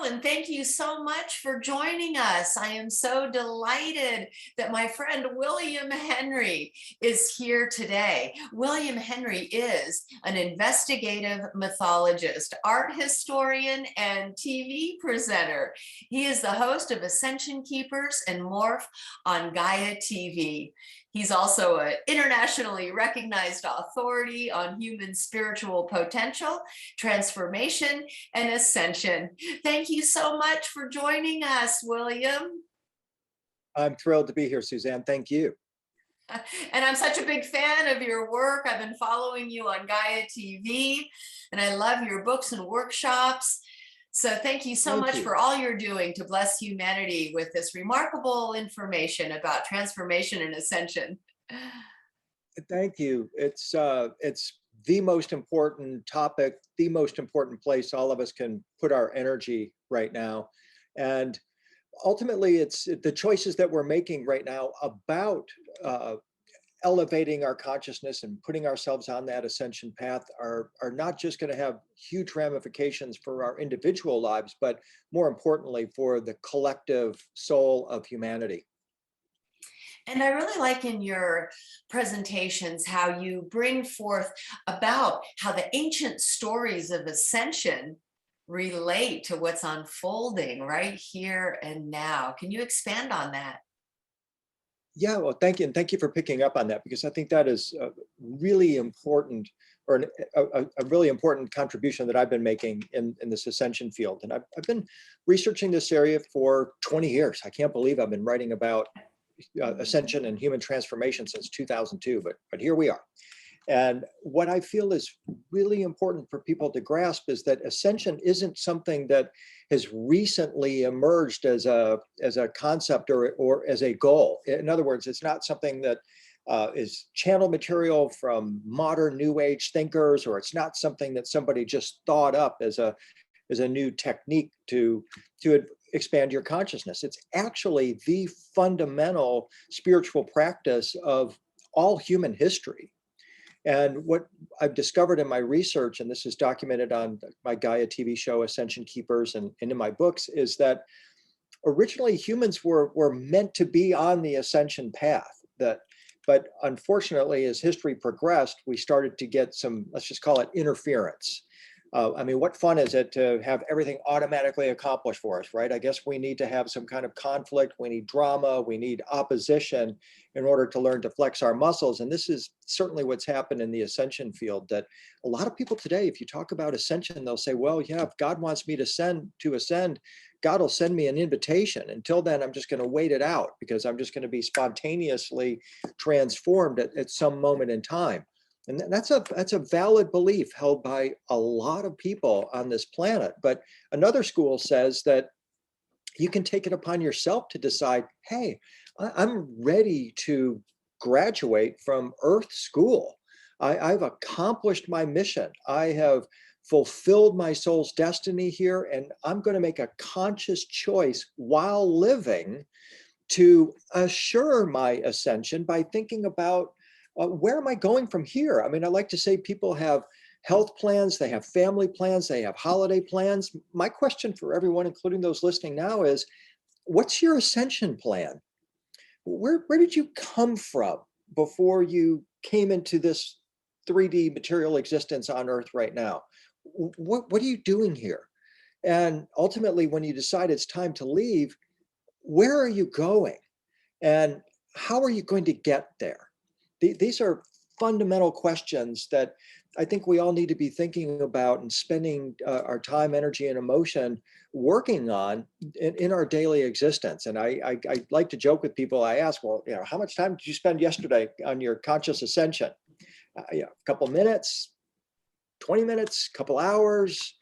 and thank you so much for joining us. I am so delighted that my friend William Henry is here today. William Henry is an investigative mythologist, art historian, and TV presenter. He is the host of Ascension Keepers and Morph on Gaia TV. He's also an internationally recognized authority on human spiritual potential, transformation, and ascension. Thank you so much for joining us, William. I'm thrilled to be here, Suzanne. Thank you. And I'm such a big fan of your work. I've been following you on Gaia TV, and I love your books and workshops. So thank you so much for all you're doing to bless humanity with this remarkable information about transformation and ascension. Thank you. It's the most important topic, the most important place all of us can put our energy right now. And ultimately, it's the choices that we're making right now about elevating our consciousness and putting ourselves on that ascension path are not just going to have huge ramifications for our individual lives, but more importantly for the collective soul of humanity. And I really like in your presentations how you bring forth about how the ancient stories of ascension relate to what's unfolding right here and now. Can you expand on that? Yeah, well, thank you. And thank you for picking up on that, because I think that is really important, or a really important contribution that I've been making in this ascension field. And I've been researching this area for 20 years. I can't believe I've been writing about ascension and human transformation since 2002, but here we are. And what I feel is really important for people to grasp is that ascension isn't something that has recently emerged as a concept or as a goal. In other words, it's not something that is channel material from modern New Age thinkers, or it's not something that somebody just thought up as a new technique to expand your consciousness. It's actually the fundamental spiritual practice of all human history. And what I've discovered in my research, and this is documented on my Gaia TV show, Ascension Keepers, and in my books, is that originally humans were meant to be on the ascension path. But unfortunately, as history progressed, we started to get some, let's just call it interference. I mean, what fun is it to have everything automatically accomplished for us, right? I guess we need to have some kind of conflict. We need drama. We need opposition in order to learn to flex our muscles. And this is certainly what's happened in the ascension field, that a lot of people today, if you talk about ascension, they'll say, well, yeah, if God wants me to ascend, God will send me an invitation. Until then, I'm just going to wait it out, because I'm just going to be spontaneously transformed at some moment in time. And that's a valid belief held by a lot of people on this planet. But another school says that you can take it upon yourself to decide, hey, I'm ready to graduate from Earth School. I've accomplished my mission. I have fulfilled my soul's destiny here, and I'm going to make a conscious choice while living to assure my ascension by thinking about where am I going from here? I mean, I like to say people have health plans, they have family plans, they have holiday plans. My question for everyone, including those listening now, is what's your ascension plan? Where did you come from before you came into this 3D material existence on Earth right now? What are you doing here? And ultimately, when you decide it's time to leave, where are you going? And how are you going to get there? These are fundamental questions that I think we all need to be thinking about and spending our time, energy, and emotion working on in our daily existence. And I like to joke with people. I ask, well, how much time did you spend yesterday on your conscious ascension? A couple minutes, 20 minutes, couple hours.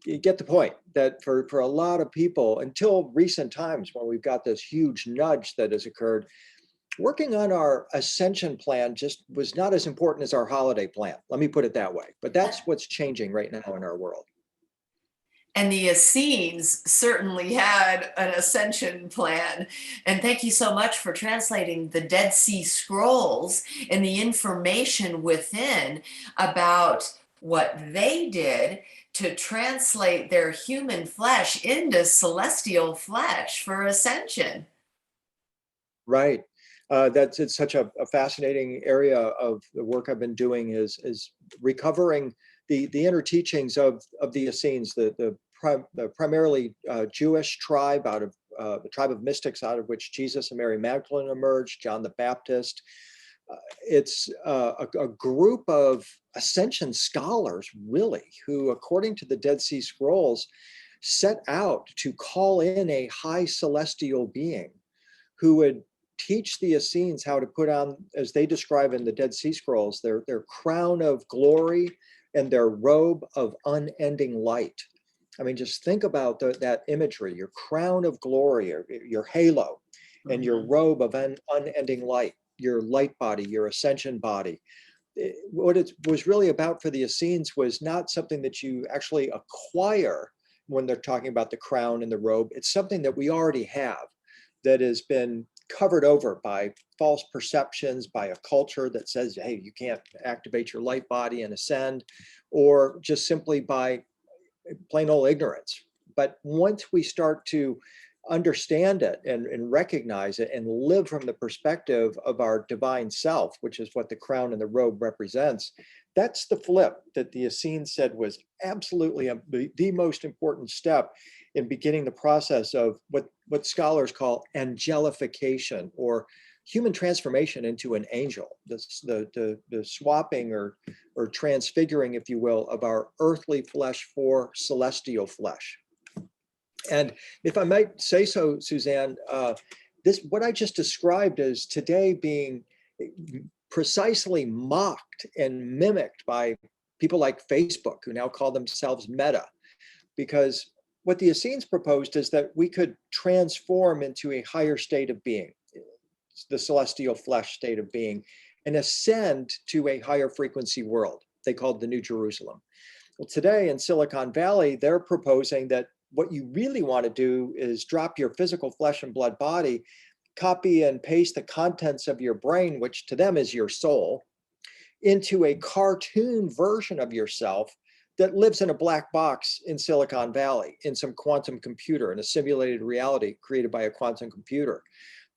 You get the point that for a lot of people, until recent times when we've got this huge nudge that has occurred, working on our ascension plan just was not as important as our holiday plan. Let me put it that way. But that's what's changing right now in our world. And the Essenes certainly had an ascension plan. And thank you so much for translating the Dead Sea Scrolls and the information within about what they did to translate their human flesh into celestial flesh for ascension. Right. It's such a fascinating area of the work I've been doing is recovering the inner teachings of the Essenes, the primarily Jewish tribe out of the tribe of mystics out of which Jesus and Mary Magdalene emerged, John the Baptist. It's a group of ascension scholars, really, who, according to the Dead Sea Scrolls, set out to call in a high celestial being who would teach the Essenes how to put on, as they describe in the Dead Sea Scrolls, their crown of glory and their robe of unending light. I mean, just think about that imagery, your crown of glory, your halo, and your robe of unending light, your light body, your ascension body. What it was really about for the Essenes was not something that you actually acquire when they're talking about the crown and the robe. It's something that we already have that has been covered over by false perceptions, by a culture that says, hey, you can't activate your light body and ascend, or just simply by plain old ignorance. But once we start to understand it and recognize it and live from the perspective of our divine self, which is what the crown and the robe represents, that's the flip that the Essenes said was absolutely the most important step in beginning the process of what scholars call angelification, or human transformation into an angel, the swapping or transfiguring, if you will, of our earthly flesh for celestial flesh. And if I might say so, Suzanne, what I just described is today being precisely mocked and mimicked by people like Facebook, who now call themselves Meta, because what the Essenes proposed is that we could transform into a higher state of being, the celestial flesh state of being, and ascend to a higher frequency world. They called the New Jerusalem. Well, today in Silicon Valley, they're proposing that what you really want to do is drop your physical flesh and blood body, copy and paste the contents of your brain, which to them is your soul, into a cartoon version of yourself that lives in a black box in Silicon Valley, in some quantum computer, in a simulated reality created by a quantum computer.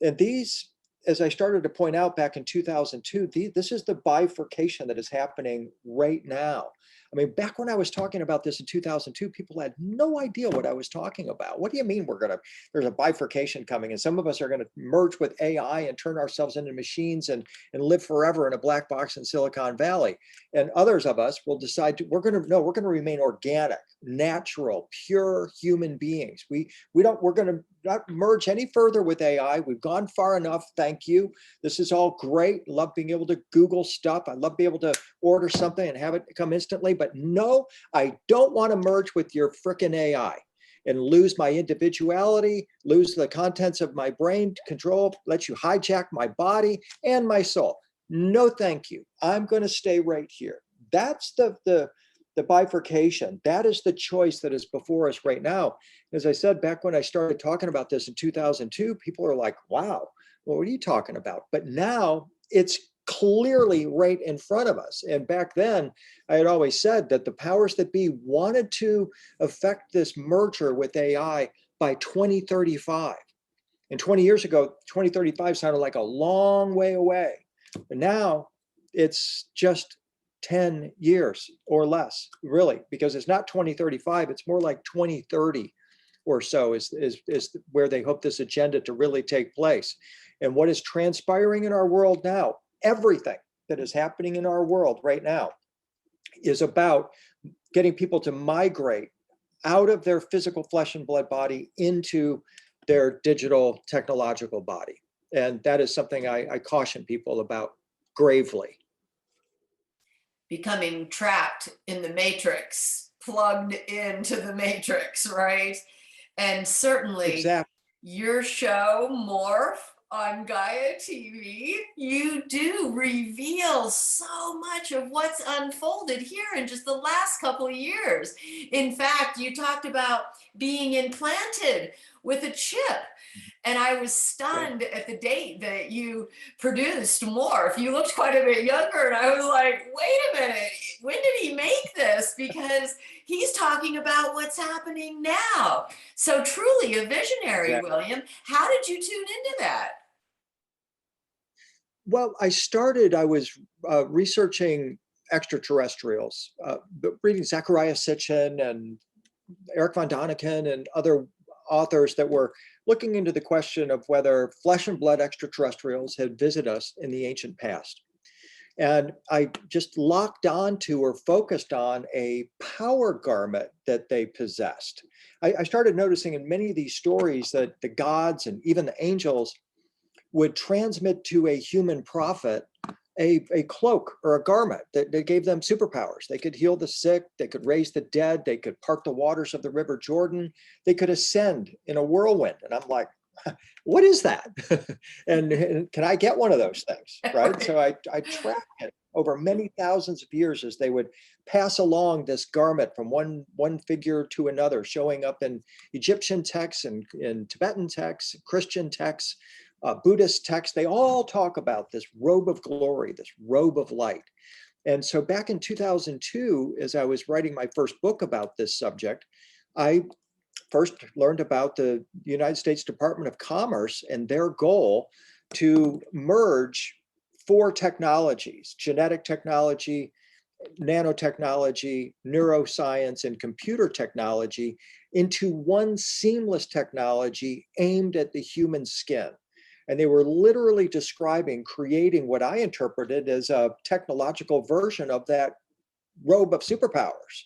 And these, as I started to point out back in 2002, this is the bifurcation that is happening right now. I mean, back when I was talking about this in 2002, people had no idea what I was talking about. What do you mean there's a bifurcation coming, and some of us are going to merge with AI and turn ourselves into machines and live forever in a black box in Silicon Valley? And others of us will decide we're going to remain organic, natural, pure human beings. We're going to not merge any further with AI. We've gone far enough. Thank you. This is all great. Love being able to Google stuff. I love being able to order something and have it come instantly. But no, I don't want to merge with your frickin' AI and lose my individuality, lose the contents of my brain control, let you hijack my body and my soul. No, thank you. I'm going to stay right here. That's the bifurcation. That is the choice that is before us right now. As I said, back when I started talking about this in 2002, people are like, wow, well, what are you talking about? But now it's clearly right in front of us. And back then, I had always said that the powers that be wanted to affect this merger with AI by 2035. And 20 years ago, 2035 sounded like a long way away. But now it's just 10 years or less, really, because it's not 2035, it's more like 2030 or so is where they hope this agenda to really take place. And what is transpiring in our world now, everything that is happening in our world right now is about getting people to migrate out of their physical flesh and blood body into their digital technological body. And that is something I caution people about gravely. Becoming trapped in the matrix, plugged into the matrix, right? And certainly Exactly. your show, Morph, on Gaia TV, you do reveal so much of what's unfolded here in just the last couple of years. In fact, you talked about being implanted with a chip And I was Yeah. stunned at the date that you produced Morph. You looked quite a bit younger, and I was like, wait a minute, when did he make this? Because he's talking about what's happening now. So truly a visionary, Exactly. William. How did you tune into that? Well, I was researching extraterrestrials, reading Zachariah Sitchin and Eric von Daniken and other authors that were looking into the question of whether flesh and blood extraterrestrials had visited us in the ancient past. And I just locked onto or focused on a power garment that they possessed. I started noticing in many of these stories that the gods and even the angels would transmit to a human prophet a cloak or a garment that gave them superpowers. They could heal the sick, they could raise the dead, they could part the waters of the River Jordan, they could ascend in a whirlwind. And I'm like, what is that? and can I get one of those things? Right. Right. So I tracked it over many thousands of years as they would pass along this garment from one figure to another, showing up in Egyptian texts and in Tibetan texts, Christian texts, Buddhist texts. They all talk about this robe of glory, this robe of light. And so back in 2002, as I was writing my first book about this subject, I first learned about the United States Department of Commerce and their goal to merge four technologies: genetic technology, nanotechnology, neuroscience, and computer technology into one seamless technology aimed at the human skin. And they were literally describing creating what I interpreted as a technological version of that robe of superpowers.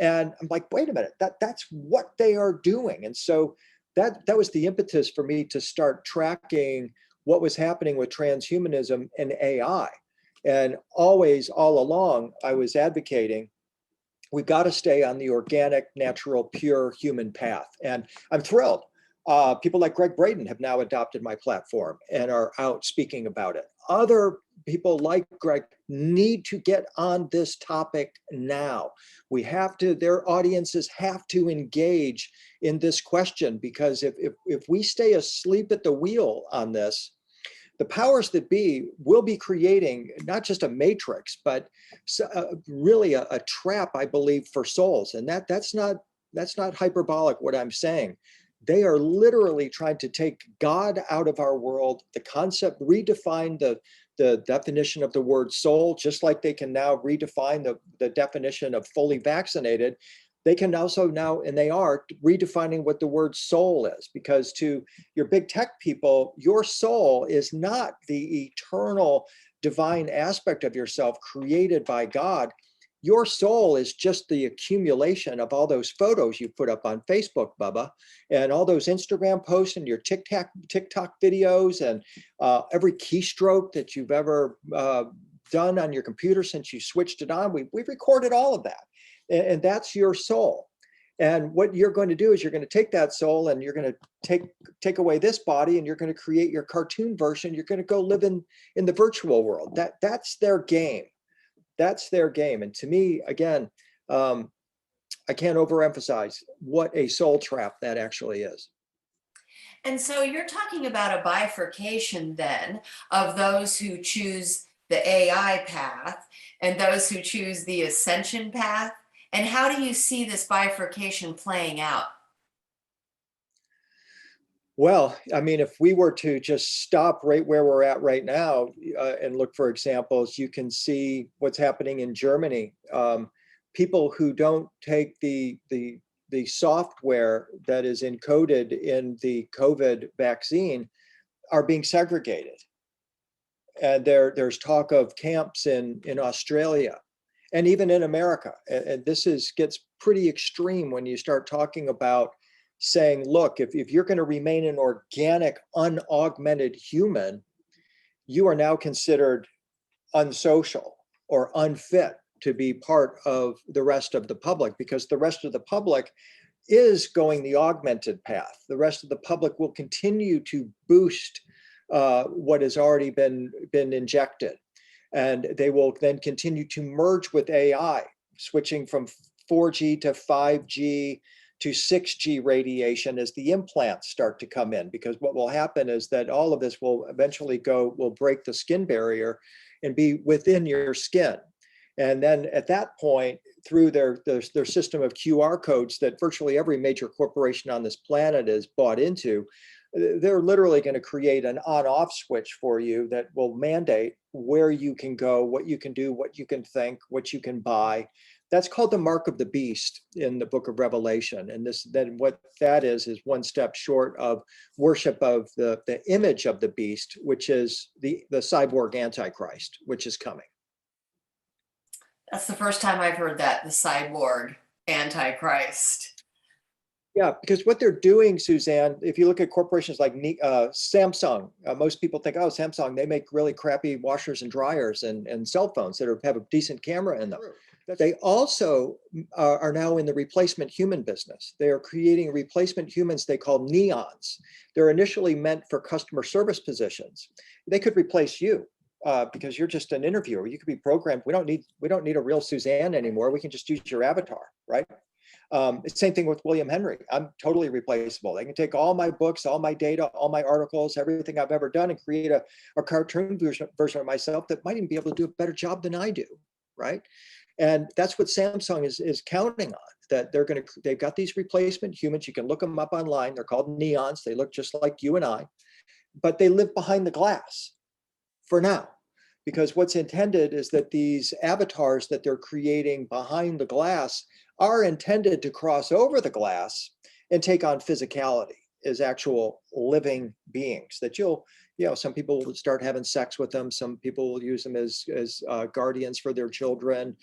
And I'm like, wait a minute, that's what they are doing. And so that was the impetus for me to start tracking what was happening with transhumanism and AI. And always, all along, I was advocating we've got to stay on the organic, natural, pure human path. And I'm thrilled. People like Greg Braden have now adopted my platform and are out speaking about it. Other people like Greg need to get on this topic now. We have to, their audiences have to engage in this question, because if we stay asleep at the wheel on this, the powers that be will be creating not just a matrix, but really a trap, I believe, for souls. And that's not hyperbolic what I'm saying. They are literally trying to take God out of our world, the concept, redefine the definition of the word soul, just like they can now redefine the definition of fully vaccinated. They can also now, and they are redefining what the word soul is, because to your big tech people, your soul is not the eternal divine aspect of yourself created by God. Your soul is just the accumulation of all those photos you put up on Facebook, Bubba, and all those Instagram posts and your TikTok videos, and every keystroke that you've ever done on your computer since you switched it on. We've recorded all of that. And that's your soul. And what you're going to do is you're going to take that soul and you're going to take away this body, and you're going to create your cartoon version. You're going to go live in the virtual world. That's their game. That's their game. And to me, again, I can't overemphasize what a soul trap that actually is. And so you're talking about a bifurcation then of those who choose the AI path and those who choose the ascension path. And how do you see this bifurcation playing out? Well, I mean, if we were to just stop right where we're at right now and look for examples, you can see what's happening in Germany. People who don't take the software that is encoded in the COVID vaccine are being segregated. And there's talk of camps in Australia and even in America. And this gets pretty extreme when you start talking about saying, look, if you're going to remain an organic, unaugmented human, you are now considered unsocial or unfit to be part of the rest of the public, because the rest of the public is going the augmented path. The rest of the public will continue to boost what has already been injected. And they will then continue to merge with AI, switching from 4G to 5G to 6G radiation as the implants start to come in, because what will happen is that all of this will eventually will break the skin barrier and be within your skin. And then at that point, through their system of QR codes that virtually every major corporation on this planet is bought into, they're literally going to create an on-off switch for you that will mandate where you can go, what you can do, what you can think, what you can buy. That's called the mark of the beast in the book of Revelation. And then what that is one step short of worship of the image of the beast, which is the cyborg Antichrist, which is coming. That's the first time I've heard that, the cyborg Antichrist. Yeah, because what they're doing, Suzanne, if you look at corporations like Samsung, most people think, oh, Samsung, they make really crappy washers and dryers and cell phones that have a decent camera in them. They also are now in the replacement human business. They are creating replacement humans they call neons. They're initially meant for customer service positions. They could replace you. Because you're just an interviewer. You could be programmed. We don't need a real Suzanne anymore. We can just use your avatar, right? It's the same thing with William Henry. I'm totally replaceable. They can take all my books, all my data, all my articles, everything I've ever done, and create a cartoon version of myself that might even be able to do a better job than I do, right? And that's what Samsung is counting on. That they've got these replacement humans. You can look them up online. They're called neons. They look just like you and I, but they live behind the glass for now, because what's intended is that these avatars that they're creating behind the glass are intended to cross over the glass and take on physicality as actual living beings that some people will start having sex with them. Some people will use them as guardians for their children,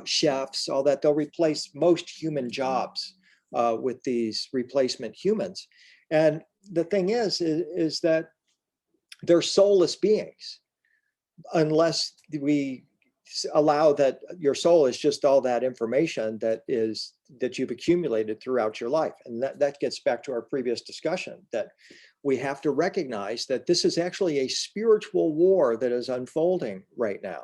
chefs, all that. They'll replace most human jobs with these replacement humans. And the thing is that they're soulless beings, unless we allow that your soul is just all that information that you've accumulated throughout your life. And that gets back to our previous discussion, that we have to recognize that this is actually a spiritual war that is unfolding right now.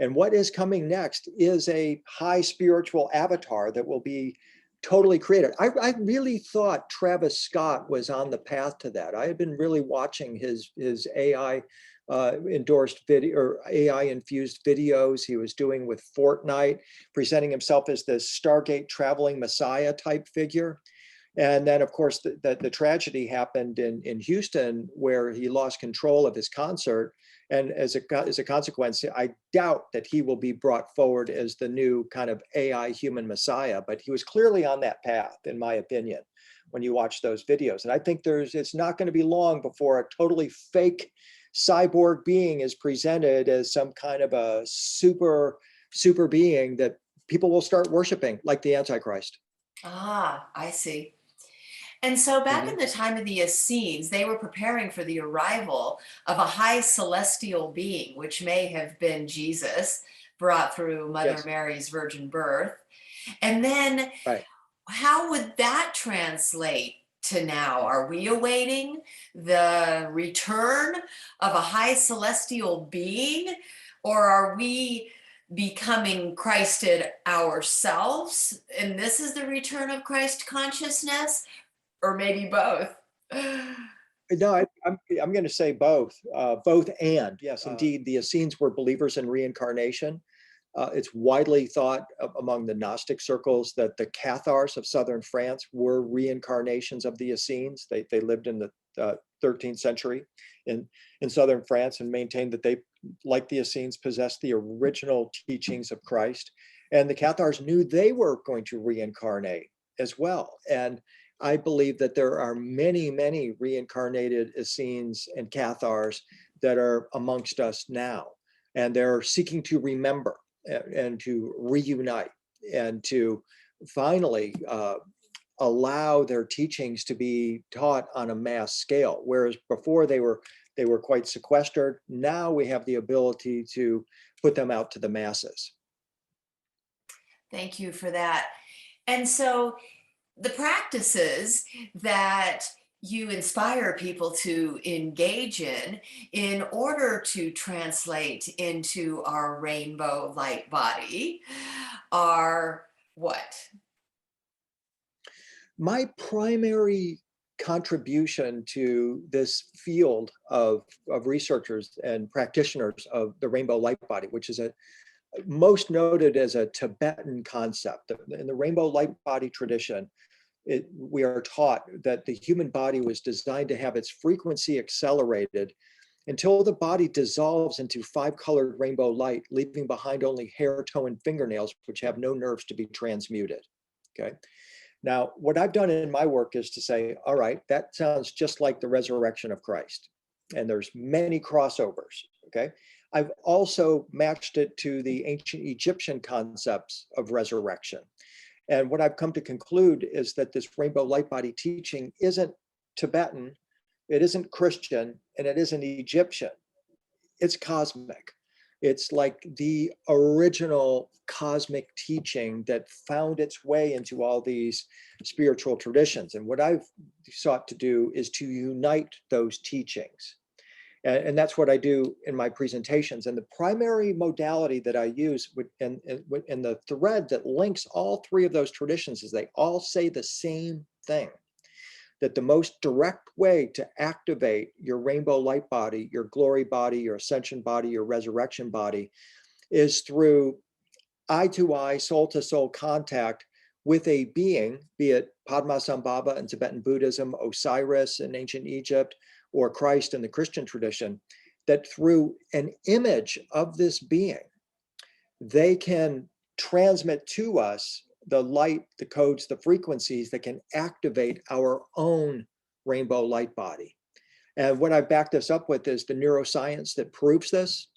And what is coming next is a high spiritual avatar that will be totally created. I really thought Travis Scott was on the path to that. I had been really watching his AI endorsed video or AI infused videos he was doing with Fortnite, presenting himself as this Stargate traveling Messiah type figure. And then, of course, the tragedy happened in Houston, where he lost control of his concert. And as a consequence, I doubt that he will be brought forward as the new kind of AI human Messiah. But he was clearly on that path, in my opinion, when you watch those videos. And I think it's not going to be long before a totally fake cyborg being is presented as some kind of a super being that people will start worshiping, like the Antichrist. Ah, I see. And so back in the time of the Essenes, they were preparing for the arrival of a high celestial being, which may have been Jesus, brought through Mother Mary's virgin birth. And then how would that translate to now? Are we awaiting the return of a high celestial being, or are we becoming Christed ourselves? And this is the return of Christ consciousness, or maybe both? No, I'm going to say both. Both and. Yes, indeed, the Essenes were believers in reincarnation. It's widely thought among the Gnostic circles that the Cathars of southern France were reincarnations of the Essenes. They lived in the 13th century in southern France and maintained that they, like the Essenes, possessed the original teachings of Christ. And the Cathars knew they were going to reincarnate as well. And I believe that there are many, many reincarnated Essenes and Cathars that are amongst us now. And they're seeking to remember and to reunite and to finally allow their teachings to be taught on a mass scale. Whereas before they were quite sequestered. Now we have the ability to put them out to the masses. Thank you for that. And so the practices that you inspire people to engage in order to translate into our rainbow light body are what? My primary contribution to this field of researchers and practitioners of the rainbow light body, which is most noted as a Tibetan concept. In the rainbow light body tradition, we are taught that the human body was designed to have its frequency accelerated until the body dissolves into 5-colored rainbow light, leaving behind only hair, toe, and fingernails, which have no nerves to be transmuted. Okay. Now, what I've done in my work is to say, all right, that sounds just like the resurrection of Christ. And there's many crossovers. Okay. I've also matched it to the ancient Egyptian concepts of resurrection. And what I've come to conclude is that this rainbow light body teaching isn't Tibetan, it isn't Christian, and it isn't Egyptian. It's cosmic. It's like the original cosmic teaching that found its way into all these spiritual traditions. And what I've sought to do is to unite those teachings. And that's what I do in my presentations. And the primary modality that I use and the thread that links all three of those traditions is they all say the same thing, that the most direct way to activate your rainbow light body, your glory body, your ascension body, your resurrection body, is through eye-to-eye, soul-to-soul contact with a being, be it Padmasambhava in Tibetan Buddhism, Osiris in ancient Egypt, or Christ in the Christian tradition, that through an image of this being, they can transmit to us the light, the codes, the frequencies that can activate our own rainbow light body. And what I back this up with is the neuroscience that proves this,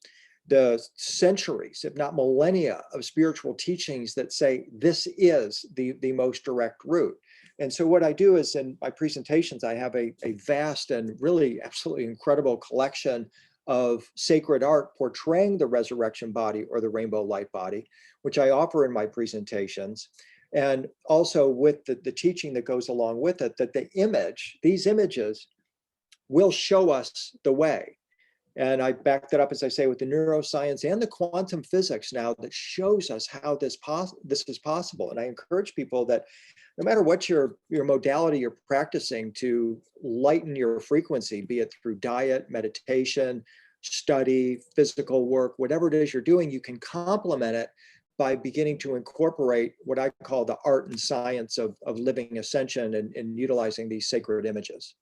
the centuries, if not millennia, of spiritual teachings that say this is the most direct route. And so what I do is in my presentations, I have a vast and really absolutely incredible collection of sacred art portraying the resurrection body or the rainbow light body, which I offer in my presentations. And also with the teaching that goes along with it, that these images will show us the way. And I back that up, as I say, with the neuroscience and the quantum physics now that shows us how this is possible. And I encourage people that no matter what your modality you're practicing to lighten your frequency, be it through diet, meditation, study, physical work, whatever it is you're doing, you can complement it by beginning to incorporate what I call the art and science of living ascension and utilizing these sacred images.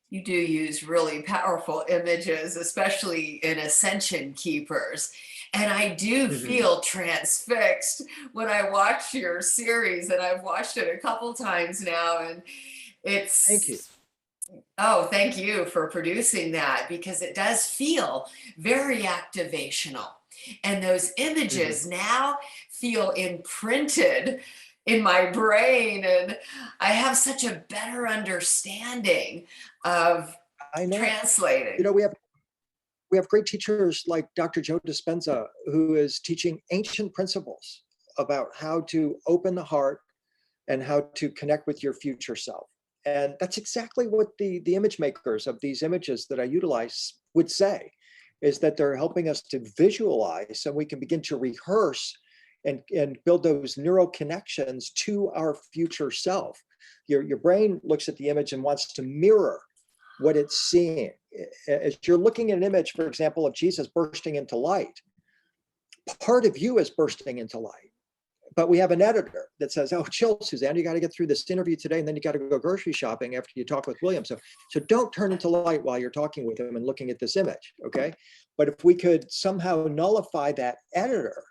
You do use really powerful images, especially in Ascension Keepers. And I do feel transfixed when I watch your series, and I've watched it a couple times now. And Thank you. oh, thank you for producing that, because it does feel very activational. And those images now feel imprinted in my brain, and I have such a better understanding of I know. translating. You know, we have great teachers like Dr. Joe Dispenza, who is teaching ancient principles about how to open the heart and how to connect with your future self. And that's exactly what the image makers of these images that I utilize would say, is that they're helping us to visualize so we can begin to rehearse and build those neural connections to our future self. Your brain looks at the image and wants to mirror what it's seeing. As you're looking at an image, for example, of Jesus bursting into light, part of you is bursting into light. But we have an editor that says, oh, chill, Suzanne, you got to get through this interview today, and then you got to go grocery shopping after you talk with William. So don't turn into light while you're talking with him and looking at this image, okay? But if we could somehow nullify that editor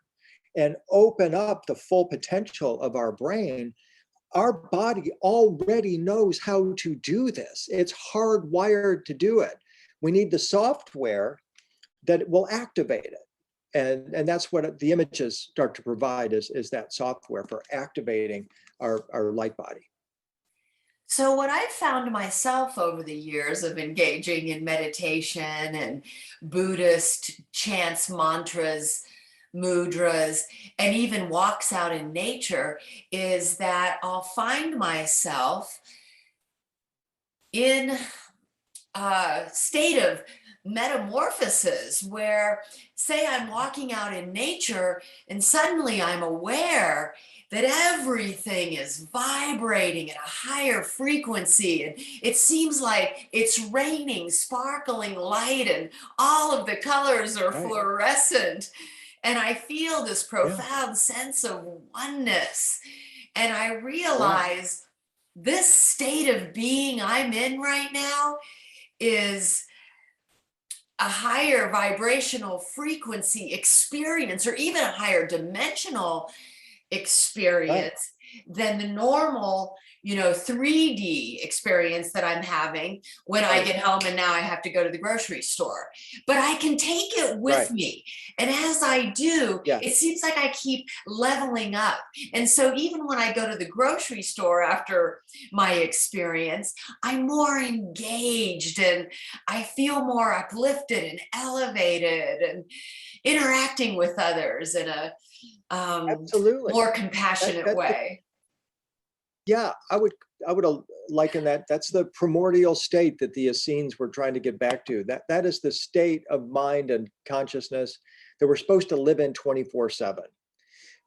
and open up the full potential of our brain, our body already knows how to do this. It's hardwired to do it. We need the software that will activate it. And that's what the images start to provide is that software for activating our light body. So what I've found myself over the years of engaging in meditation and Buddhist chants, mantras, mudras, and even walks out in nature is that I'll find myself in a state of metamorphosis where, say, I'm walking out in nature and suddenly I'm aware that everything is vibrating at a higher frequency, and it seems like it's raining sparkling light and all of the colors are Right. fluorescent, and I feel this Yeah. profound sense of oneness, and I Yeah. realize this state of being I'm in right now is a higher vibrational frequency experience, or even a higher dimensional Right. experience than the normal, 3D experience that I'm having when I Right. get home and now I have to go to the grocery store. But I can take it with Right. me. And as I do, Yeah. it seems like I keep leveling up. And so even when I go to the grocery store after my experience, I'm more engaged and I feel more uplifted and elevated and interacting with others in a Absolutely. more That, compassionate that, way. yeah, I would liken that. That's the primordial state that the Essenes were trying to get back to. That is the state of mind and consciousness that we're supposed to live in 24/7.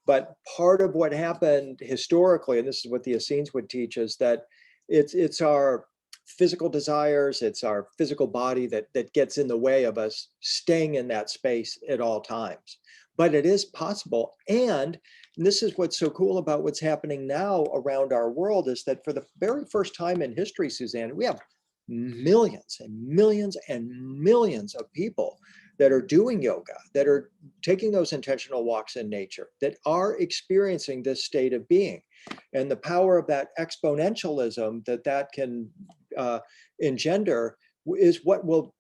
But part of what happened historically, and this is what the Essenes would teach, is that it's our physical desires, it's our physical body that gets in the way of us staying in that space at all times. But it is possible. And this is what's so cool about what's happening now around our world, is that for the very first time in history, Suzanne, we have millions and millions and millions of people that are doing yoga, that are taking those intentional walks in nature, that are experiencing this state of being. And the power of that exponentialism that can engender is what will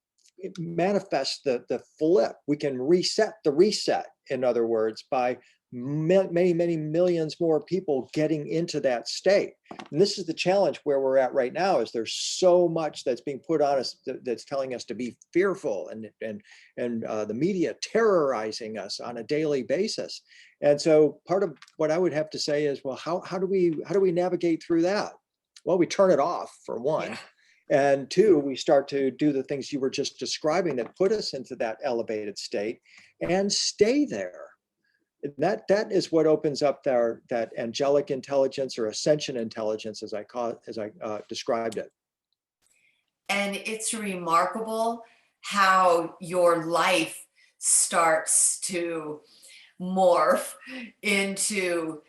manifest the flip. We can reset the reset, in other words, by many, many millions more people getting into that state. And this is the challenge where we're at right now, is there's so much that's being put on us that's telling us to be fearful, and the media terrorizing us on a daily basis. And so part of what I would have to say is, well, how do we navigate through that? Well, we turn it off, for one. Yeah. And two, we start to do the things you were just describing that put us into that elevated state and stay there. That is what opens up that angelic intelligence, or ascension intelligence, as I described it. And it's remarkable how your life starts to morph into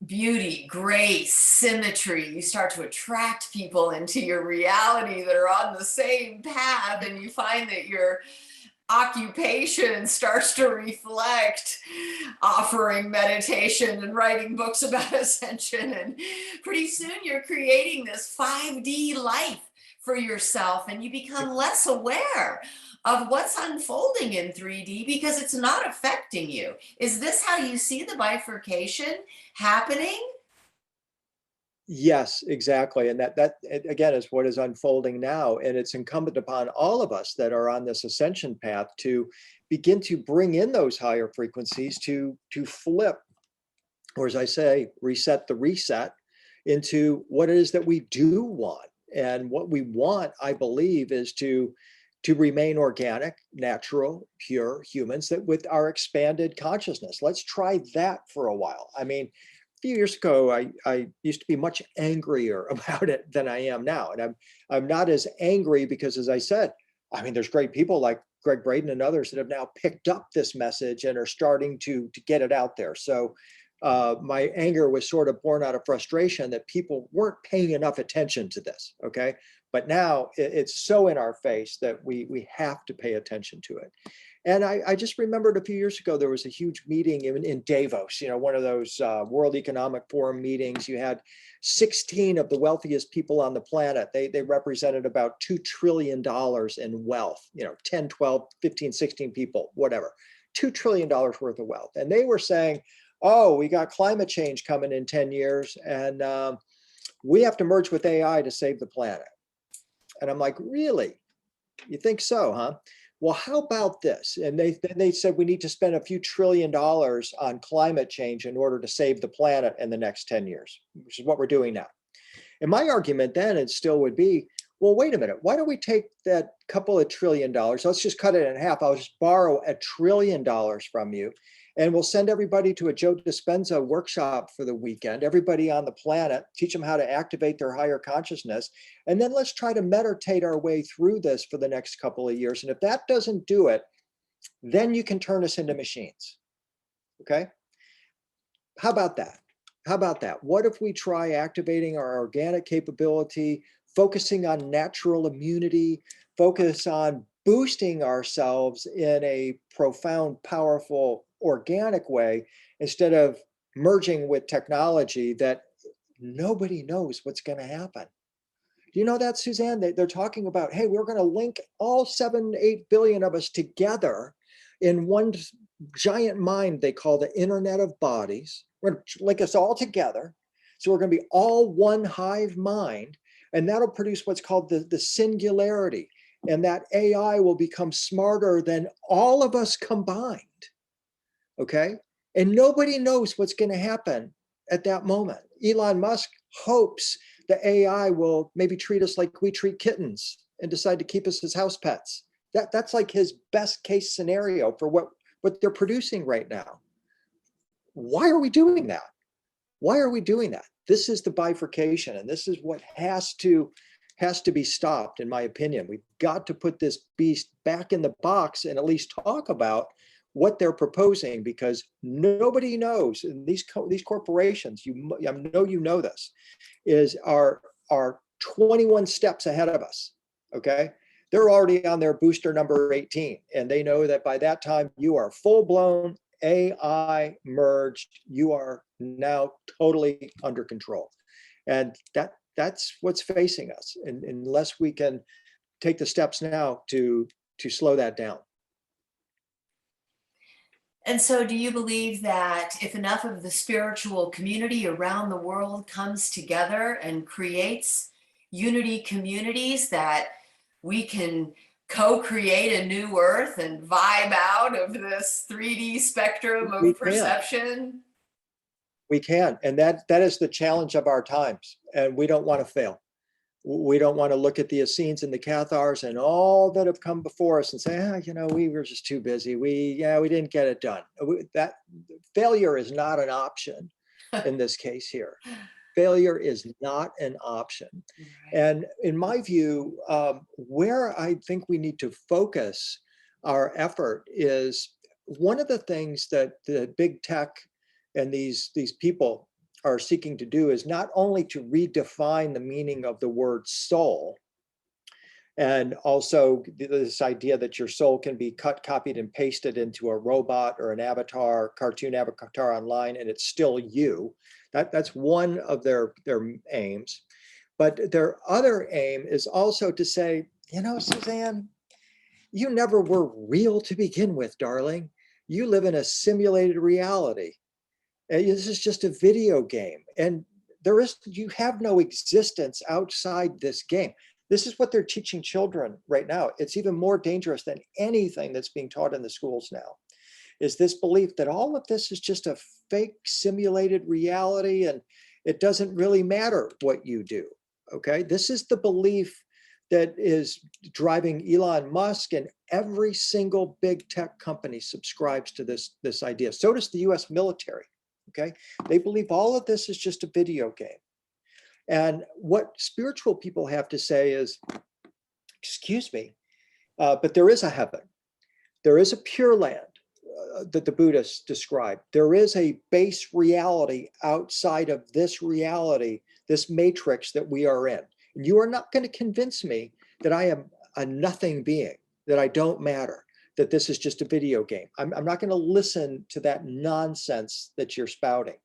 beauty, grace, symmetry. You start to attract people into your reality that are on the same path, and you find that your occupation starts to reflect offering meditation and writing books about ascension, and pretty soon you're creating this 5D life for yourself, and you become less aware of what's unfolding in 3D because it's not affecting you. Is this how you see the bifurcation happening? Yes, exactly. And that again is what is unfolding now. And it's incumbent upon all of us that are on this ascension path to begin to bring in those higher frequencies, to flip, or as I say, reset the reset into what it is that we do want. And what we want, I believe, is to remain organic, natural, pure humans that with our expanded consciousness. Let's try that for a while. I mean, a few years ago, I used to be much angrier about it than I am now. And I'm not as angry because, as I said, I mean, there's great people like Greg Braden and others that have now picked up this message and are starting to get it out there. So my anger was sort of born out of frustration that people weren't paying enough attention to this. Okay. But now it's so in our face that we have to pay attention to it. And I just remembered a few years ago, there was a huge meeting in Davos, one of those World Economic Forum meetings. You had 16 of the wealthiest people on the planet. They represented about $2 trillion in wealth, 10, 12, 15, 16 people, whatever, $2 trillion worth of wealth. And they were saying, oh, we got climate change coming in 10 years, and we have to merge with AI to save the planet. And I'm like, really? You think so, huh? Well, how about this? And they said we need to spend a few $1 trillion on climate change in order to save the planet in the next 10 years, which is what we're doing now. And my argument then, and still would be, well, wait a minute, why don't we take that couple of $1 trillion, let's just cut it in half. I'll just borrow $1 trillion from you, and we'll send everybody to a Joe Dispenza workshop for the weekend, everybody on the planet, teach them how to activate their higher consciousness. And then let's try to meditate our way through this for the next couple of years. And if that doesn't do it, then you can turn us into machines. Okay? How about that? How about that? What if we try activating our organic capability, focusing on natural immunity, focus on boosting ourselves in a profound, powerful, organic way, instead of merging with technology that nobody knows what's going to happen. Do you know that, Suzanne? They're talking about, hey, we're going to link all 7, 8 billion of us together in one giant mind they call the Internet of Bodies. We're going to link us all together. So we're going to be all one hive mind, and that'll produce what's called the singularity. And that AI will become smarter than all of us combined. Okay? And nobody knows what's going to happen at that moment. Elon Musk hopes the AI will maybe treat us like we treat kittens and decide to keep us as house pets. That's like his best case scenario for what they're producing right now. Why are we doing that? Why are we doing that? This is the bifurcation, and this is what has to be stopped, in my opinion. We've got to put this beast back in the box and at least talk about what they're proposing, because nobody knows. And these corporations, I know you know this, are 21 steps ahead of us. Okay, they're already on their booster number 18, and they know that by that time you are full-blown AI merged. You are now totally under control, and that's what's facing us. And unless we can take the steps now to slow that down. And so do you believe that if enough of the spiritual community around the world comes together and creates unity communities, that we can co-create a new earth and vibe out of this 3D spectrum of perception? We can, and that is the challenge of our times, and we don't want to fail. We don't want to look at the Essenes and the Cathars and all that have come before us and say, we were just too busy. We didn't get it done. That failure is not an option in this case here. Failure is not an option. Right. And in my view, where I think we need to focus our effort is one of the things that the big tech and these people are seeking to do is not only to redefine the meaning of the word soul, and also this idea that your soul can be cut, copied, and pasted into a robot or an avatar, cartoon avatar online, and it's still you. That's one of their aims. But their other aim is also to say, Suzanne, you never were real to begin with, darling. You live in a simulated reality. This is just a video game, and you have no existence outside this game. This is what they're teaching children right now. It's even more dangerous than anything that's being taught in the schools now, is this belief that all of this is just a fake simulated reality, and it doesn't really matter what you do. Okay, this is the belief that is driving Elon Musk, and every single big tech company subscribes to this idea. So does the US military. Okay, they believe all of this is just a video game. And what spiritual people have to say is, excuse me, but there is a heaven. There is a pure land that the Buddhists describe. There is a base reality outside of this reality, this matrix that we are in. And you are not going to convince me that I am a nothing being, that I don't matter, that this is just a video game. I'm not going to listen to that nonsense that you're spouting.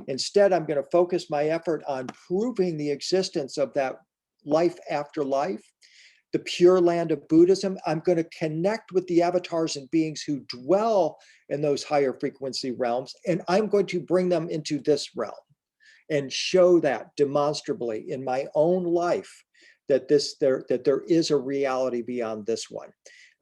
Instead, I'm going to focus my effort on proving the existence of that life after life, the pure land of Buddhism. I'm going to connect with the avatars and beings who dwell in those higher frequency realms, and I'm going to bring them into this realm and show that demonstrably in my own life that there is a reality beyond this one.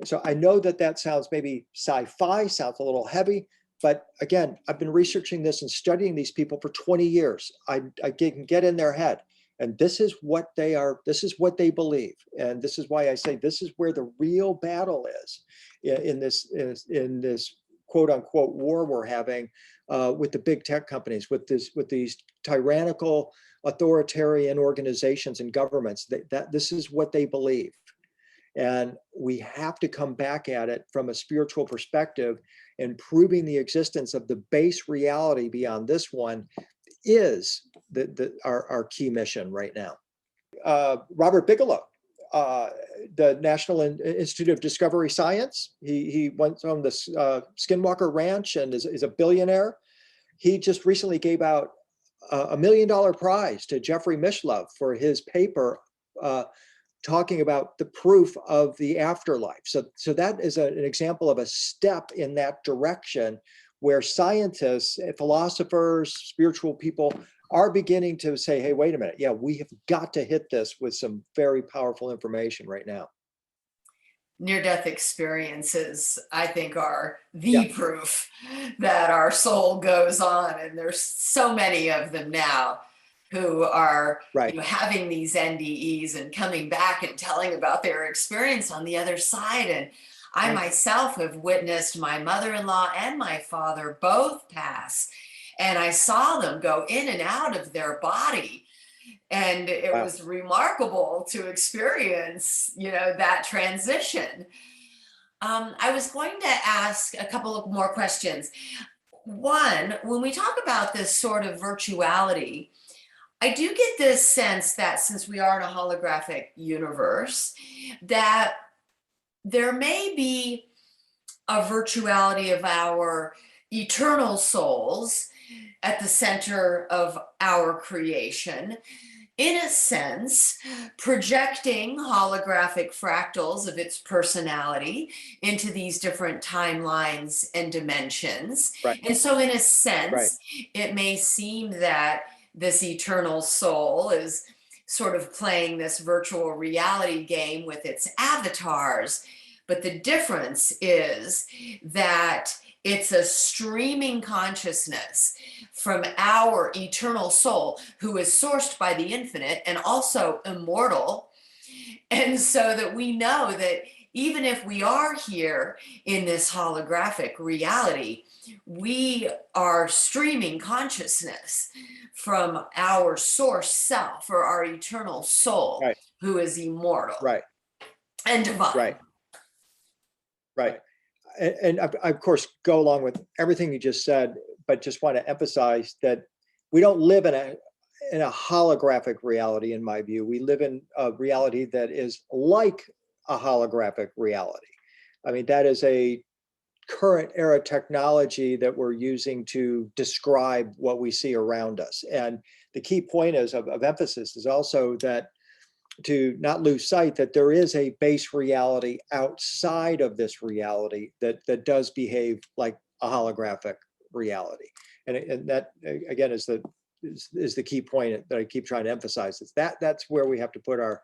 So I know that sounds maybe sci-fi, sounds a little heavy, but again, I've been researching this and studying these people for 20 years. I can get in their head, And this is what they are, this is what they believe. And this is why I say this is where the real battle is in this quote unquote war we're having with the big tech companies, with these tyrannical authoritarian organizations and governments. That this is what they believe. And we have to come back at it from a spiritual perspective, and proving the existence of the base reality beyond this one is our key mission right now. Robert Bigelow, the National Institute of Discovery Science, he went on the Skinwalker Ranch and is a billionaire. He just recently gave out a $1 million prize to Jeffrey Mishlove for his paper talking about the proof of the afterlife. So that is an example of a step in that direction, where scientists, philosophers, spiritual people are beginning to say, hey, wait a minute. Yeah, we have got to hit this with some very powerful information right now. Near-death experiences, I think, are the Yeah. proof that our soul goes on. And there's so many of them now who are Right. having these NDEs and coming back and telling about their experience on the other side. And I Right. myself have witnessed my mother-in-law and my father both pass, and I saw them go in and out of their body. And it Wow. was remarkable to experience, that transition. I was going to ask a couple of more questions. One, when we talk about this sort of virtuality, I do get this sense that since we are in a holographic universe, that there may be a virtuality of our eternal souls at the center of our creation, in a sense, projecting holographic fractals of its personality into these different timelines and dimensions. Right. And so, in a Right. sense, it may seem that this eternal soul is sort of playing this virtual reality game with its avatars. But the difference is that it's a streaming consciousness from our eternal soul, who is sourced by the infinite and also immortal. And so that we know that even if we are here in this holographic reality, we are streaming consciousness from our source self, or our eternal soul, Right. who is immortal Right. and divine. Right. Right. And I, of course, go along with everything you just said, but just want to emphasize that we don't live in a holographic reality. In my view, we live in a reality that is like a holographic reality. I mean, that is a current era technology that we're using to describe what we see around us. And the key point is of emphasis is also that to not lose sight that there is a base reality outside of this reality that does behave like a holographic reality. And that, again, is the key point that I keep trying to emphasize. Is that's where we have to put our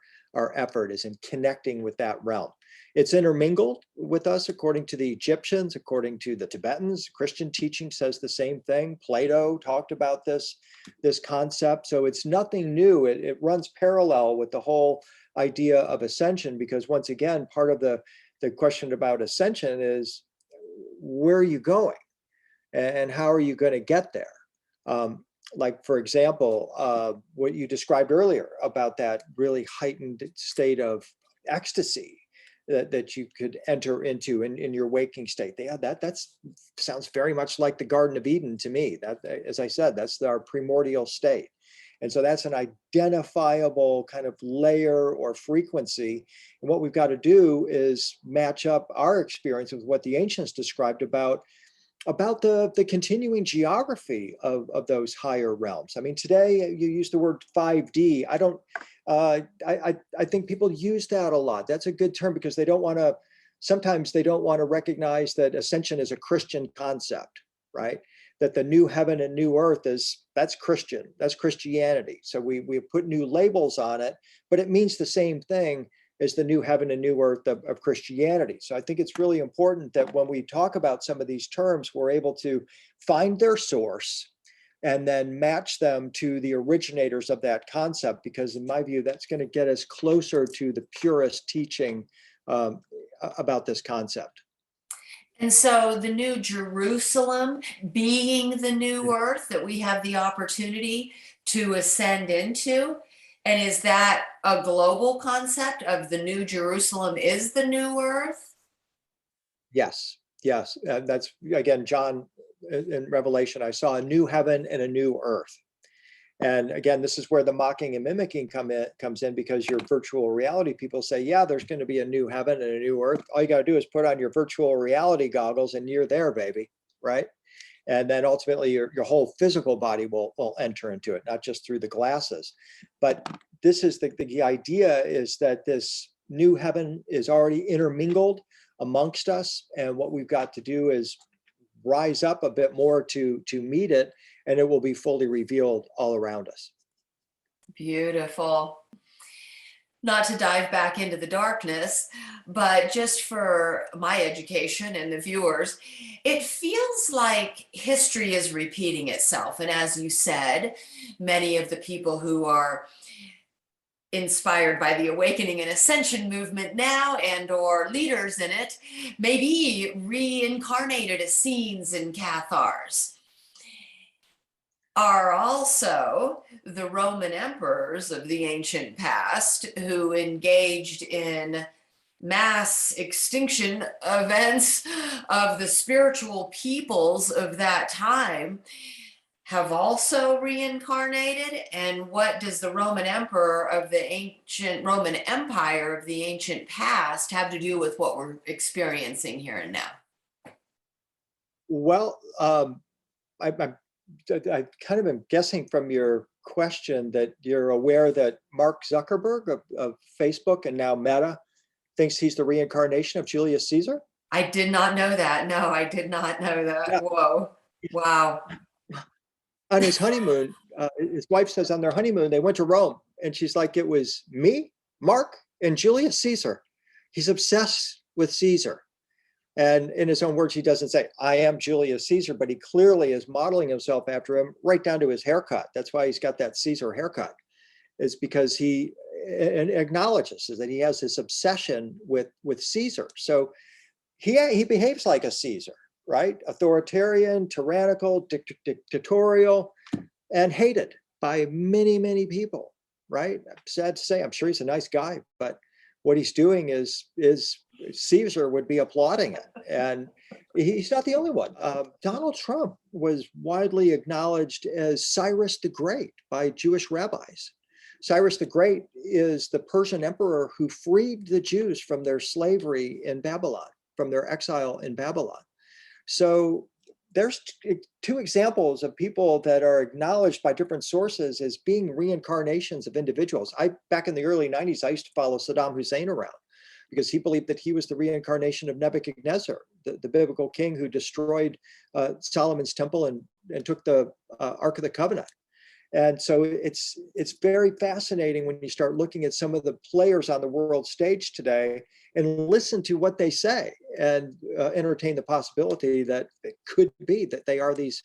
effort, is in connecting with that realm. It's intermingled with us, according to the Egyptians, according to the Tibetans. Christian teaching says the same thing. Plato talked about this concept. So it's nothing new. It runs parallel with the whole idea of ascension, because once again, part of the question about ascension is, where are you going and how are you going to get there? Like, for example, what you described earlier about that really heightened state of ecstasy that you could enter into in your waking state. Yeah, that sounds very much like the Garden of Eden to me. That, as I said, that's our primordial state. And so that's an identifiable kind of layer or frequency. And what we've got to do is match up our experience with what the ancients described about the continuing geography of those higher realms. I mean, today you use the word 5D. I think people use that a lot. That's a good term because sometimes they don't want to recognize that ascension is a Christian concept, right? That the new heaven and new earth that's Christian, that's Christianity. So we put new labels on it, but it means the same thing as the new heaven and new earth of Christianity. So I think it's really important that when we talk about some of these terms, we're able to find their source and then match them to the originators of that concept, because in my view, that's going to get us closer to the purest teaching um, about this concept. And so the new Jerusalem being the new earth that we have the opportunity to ascend into. And is that a global concept of the new Jerusalem is the new earth? Yes, yes. That's, again, John in Revelation, I saw a new heaven and a new earth. And again, this is where the mocking and mimicking comes in, because your virtual reality people say, yeah, there's going to be a new heaven and a new earth. All you got to do is put on your virtual reality goggles and you're there, baby, right? And then ultimately your whole physical body will enter into it, not just through the glasses. But this is the idea, is that this new heaven is already intermingled amongst us. And what we've got to do is rise up a bit more to meet it, and it will be fully revealed all around us. Beautiful. Not to dive back into the darkness, but just for my education and the viewers, it feels like history is repeating itself. And as you said, many of the people who are inspired by the awakening and ascension movement now, and or leaders in it, may be reincarnated as scenes in Cathars, are also the Roman emperors of the ancient past who engaged in mass extinction events of the spiritual peoples of that time, have also reincarnated. And what does the Roman emperor of the ancient Roman Empire of the ancient past have to do with what we're experiencing here and now? Well, I kind of am guessing from your question that you're aware that Mark Zuckerberg of Facebook and now Meta thinks he's the reincarnation of Julius Caesar. I did not know that. No, I did not know that. Yeah. Whoa. Wow. On his honeymoon, his wife says on their honeymoon, they went to Rome, and she's like, it was me, Mark, and Julius Caesar. He's obsessed with Caesar. And in his own words, he doesn't say, I am Julius Caesar, but he clearly is modeling himself after him, right down to his haircut. That's why he's got that Caesar haircut. It's because he acknowledges that he has this obsession with Caesar. So he behaves like a Caesar, right? Authoritarian, tyrannical, dictatorial, and hated by many, many people, right? Sad to say, I'm sure he's a nice guy, but what he's doing is Caesar would be applauding it. And he's not the only one. Donald Trump was widely acknowledged as Cyrus the Great by Jewish rabbis. Cyrus the Great is the Persian emperor who freed the Jews from their slavery in Babylon, from their exile in Babylon. So there's two examples of people that are acknowledged by different sources as being reincarnations of individuals. Back in the early 90s, I used to follow Saddam Hussein around because he believed that he was the reincarnation of Nebuchadnezzar, the biblical king who destroyed Solomon's temple and took the Ark of the Covenant. And so it's very fascinating when you start looking at some of the players on the world stage today and listen to what they say and entertain the possibility that it could be that they are these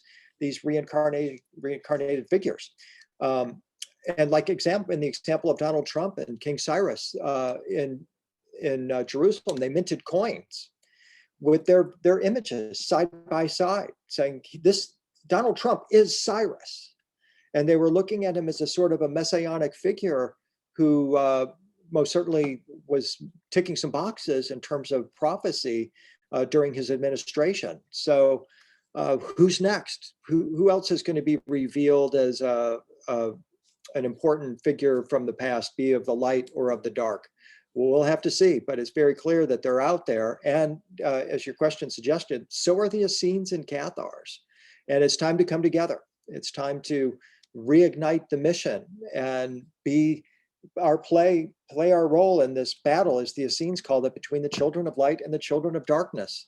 reincarnated figures. And like in the example of Donald Trump and King Cyrus in Jerusalem, they minted coins with their images side by side, saying this Donald Trump is Cyrus. And they were looking at him as a sort of a messianic figure who most certainly was ticking some boxes in terms of prophecy during his administration. So who's next? Who else is going to be revealed as an important figure from the past, be of the light or of the dark? Well, we'll have to see, but it's very clear that they're out there. And as your question suggested, so are the Essenes and Cathars. And it's time to come together. It's time to reignite the mission and play our role in this battle, as the Essenes called it, between the children of light and the children of darkness.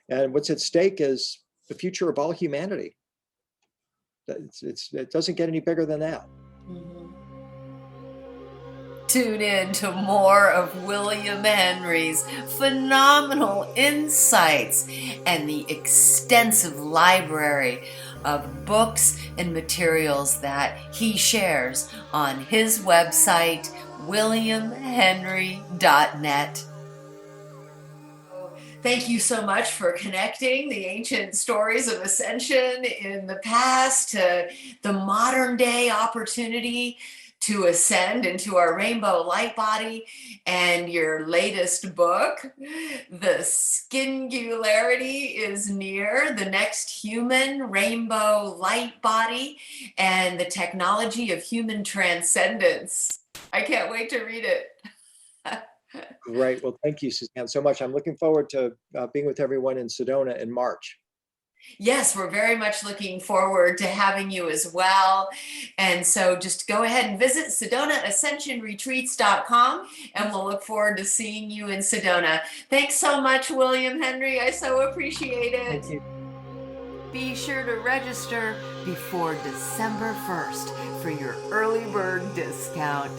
And what's at stake is the future of all humanity. It doesn't get any bigger than that. Mm-hmm. Tune in to more of William Henry's phenomenal insights and the extensive library of books and materials that he shares on his website, williamhenry.net. Thank you so much for connecting the ancient stories of ascension in the past to the modern day opportunity to ascend into our rainbow light body, and your latest book, The Singularity is Near, the next human rainbow light body and the technology of human transcendence. I can't wait to read it. Great. Well, thank you, Suzanne, so much. I'm looking forward to being with everyone in Sedona in March. Yes, we're very much looking forward to having you as well. And so just go ahead and visit SedonaAscensionRetreats.com, and we'll look forward to seeing you in Sedona. Thanks so much, William Henry. I so appreciate it. Thank you. Be sure to register before December 1st for your early bird discount.